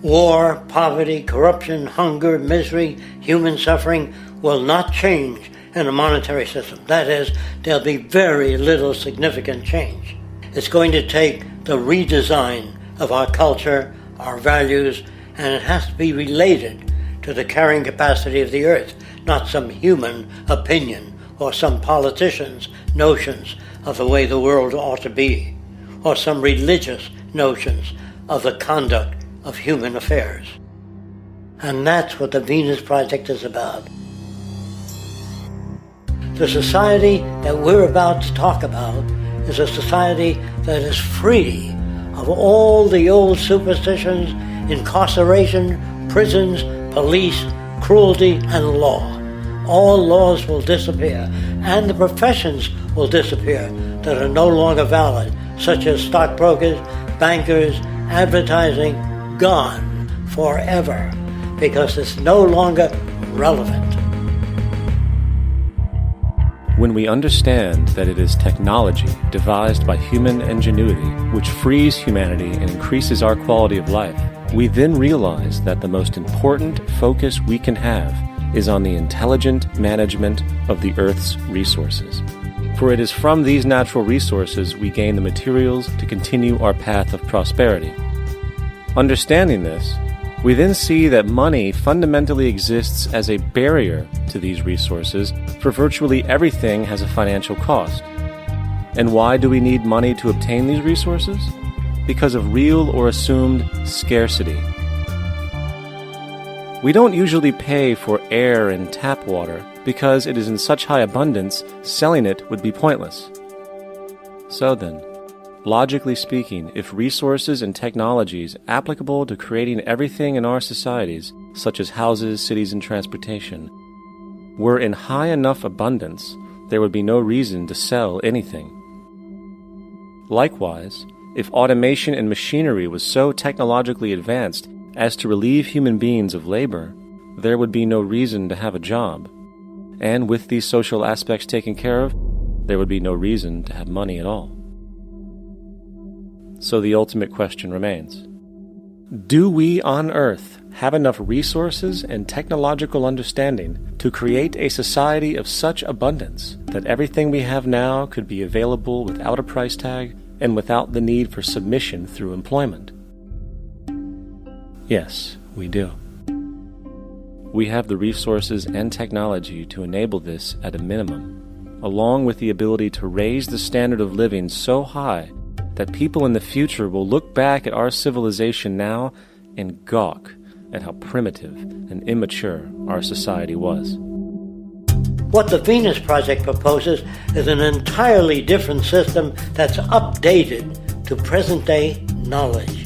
War, poverty, corruption, hunger, misery, human suffering will not change in a monetary system. That is, there'll be very little significant change. It's going to take the redesign of our culture, our values, and it has to be related to the carrying capacity of the earth, not some human opinion or some politician's notions of the way the world ought to be, or some religious notions of the conduct of human affairs. And that's what the Venus Project is about. The society that we're about to talk about is a society that is free of all the old superstitions, incarceration, prisons, police, cruelty, and law. All laws will disappear, and the professions will disappear that are no longer valid, such as stockbrokers, bankers, advertising, gone forever, because it's no longer relevant. When we understand that it is technology devised by human ingenuity which frees humanity and increases our quality of life, we then realize that the most important focus we can have is on the intelligent management of the Earth's resources. For it is from these natural resources we gain the materials to continue our path of prosperity. Understanding this, we then see that money fundamentally exists as a barrier to these resources, for virtually everything has a financial cost. And why do we need money to obtain these resources? Because of real or assumed scarcity. We don't usually pay for air and tap water because it is in such high abundance, selling it would be pointless. So then, logically speaking, if resources and technologies applicable to creating everything in our societies, such as houses, cities, and transportation, were in high enough abundance, there would be no reason to sell anything. Likewise, if automation and machinery was so technologically advanced as to relieve human beings of labor, there would be no reason to have a job. And with these social aspects taken care of, there would be no reason to have money at all. So the ultimate question remains: do we on Earth have enough resources and technological understanding to create a society of such abundance that everything we have now could be available without a price tag and without the need for submission through employment? Yes, we do. We have the resources and technology to enable this at a minimum, along with the ability to raise the standard of living so high that people in the future will look back at our civilization now and gawk at how primitive and immature our society was. What the Venus Project proposes is an entirely different system that's updated to present-day knowledge.